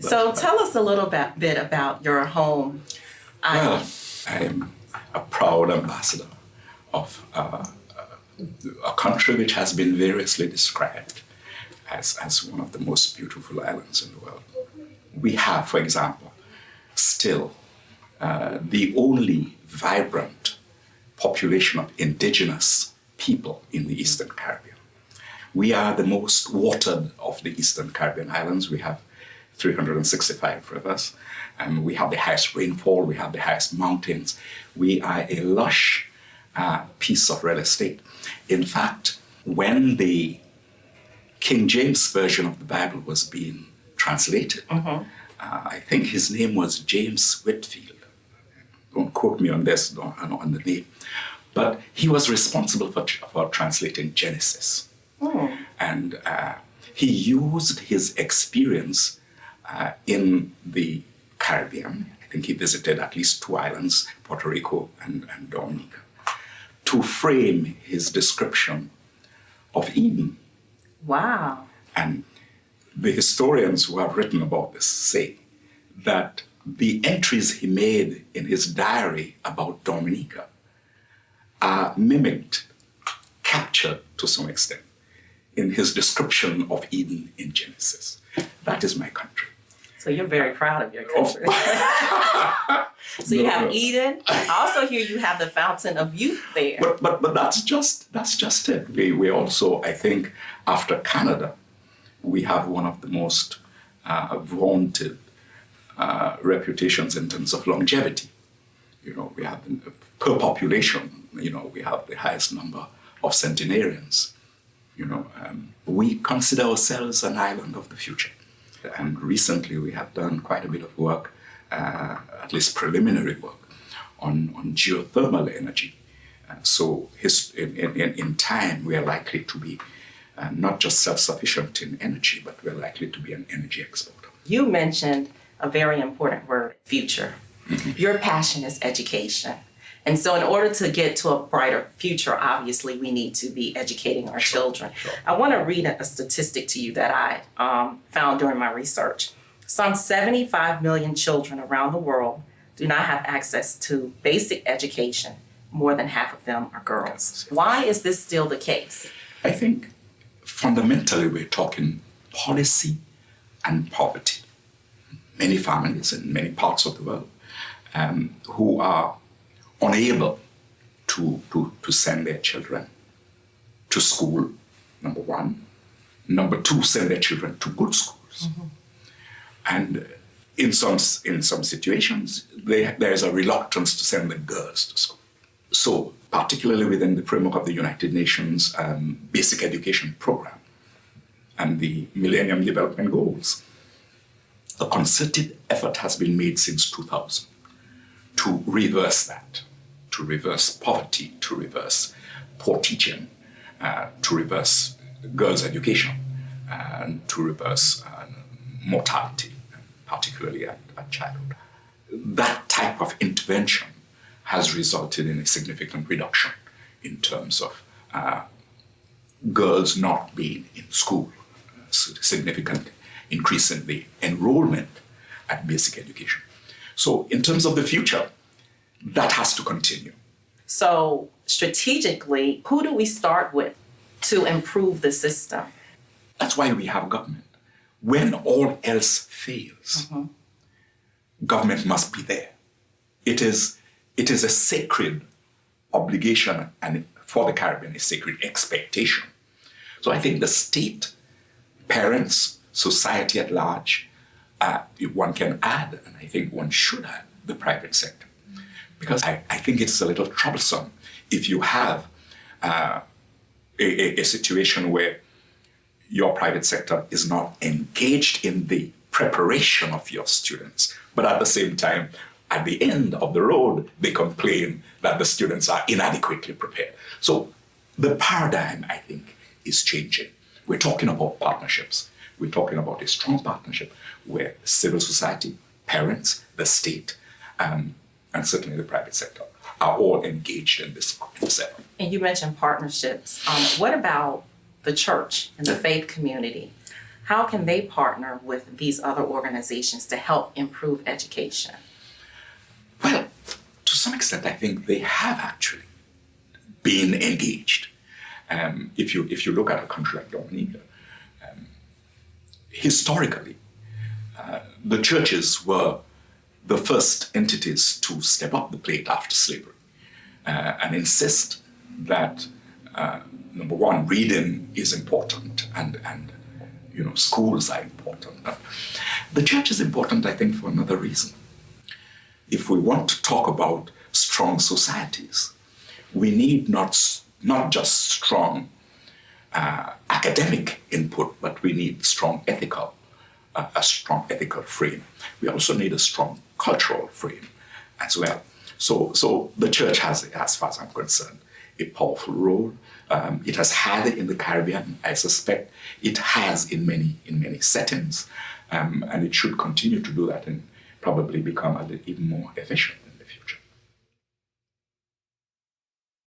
So tell us a little bit about your home Well, island. I'm a proud ambassador of a country which has been variously described as one of the most beautiful islands in the world. We have, for example, still the only vibrant population of indigenous people in the Eastern Caribbean. We are the most watered of the Eastern Caribbean islands. We have 365 rivers, and we have the highest rainfall, we have the highest mountains. We are a lush piece of real estate. In fact, when the King James Version of the Bible was being translated, I think his name was James Whitfield. Don't quote me on this, on the name. But he was responsible for translating Genesis. And he used his experience in the Caribbean. I think he visited at least 2 islands, Puerto Rico and Dominica, to frame his description of Eden. Wow. And the historians who have written about this say that the entries he made in his diary about Dominica are mimicked, captured to some extent, in his description of Eden in Genesis. That is my country. So you're very proud of your country. So you have Eden. I also hear you have the Fountain of Youth there. But that's just it. We also, I think, after Canada, we have one of the most vaunted reputations in terms of longevity. You know, we have per population. You know, we have the highest number of centenarians. You know, we consider ourselves an island of the future. And recently we have done quite a bit of work, at least preliminary work, on geothermal energy. So in time, we are likely to be not just self-sufficient in energy, but we're likely to be an energy exporter. You mentioned a very important word, future. Your passion is education. And so in order to get to a brighter future, obviously, we need to be educating our children. Sure. I want to read a statistic to you that I found during my research. Some 75 million children around the world do not have access to basic education. More than half of them are girls. Why is this still the case? I think fundamentally we're talking policy and poverty. Many families in many parts of the world who are unable to send their children to school, number one. Number two, send their children to good schools. And in some situations, there is a reluctance to send the girls to school. So, particularly within the framework of the United Nations Basic Education Program and the Millennium Development Goals, a concerted effort has been made since 2000 to reverse that, to reverse poverty, to reverse poor teaching, to reverse girls' education, and to reverse mortality, particularly at childhood. That type of intervention has resulted in a significant reduction in terms of girls not being in school, significant increase in the enrollment at basic education. So in terms of the future, that has to continue. So strategically, who do we start with to improve the system? That's why we have government. When all else fails, government must be there. It is a sacred obligation, and for the Caribbean, a sacred expectation. So I think the state, parents, society at large, one can add, and I think one should add, the private sector. Because I think it's a little troublesome if you have a situation where your private sector is not engaged in the preparation of your students, but at the same time, at the end of the road, they complain that the students are inadequately prepared. So the paradigm, I think, is changing. We're talking about partnerships. We're talking about a strong partnership where civil society, parents, the state, and certainly the private sector are all engaged in this effort. And you mentioned partnerships. What about the church and the faith community? how can they partner with these other organizations to help improve education? Well, to some extent, I think they have actually been engaged. If you look at a country like Dominica, historically, the churches were the first entities to step up the plate after slavery and insist that, number one, reading is important and schools are important. But the church is important, I think, for another reason. If we want to talk about strong societies, we need not just strong academic input, but we need a strong ethical frame. We also need a strong cultural frame as well. So the church has, as far as I'm concerned, a powerful role. It has had it in the Caribbean. I suspect it has in many settings, and it should continue to do that and probably become even more efficient.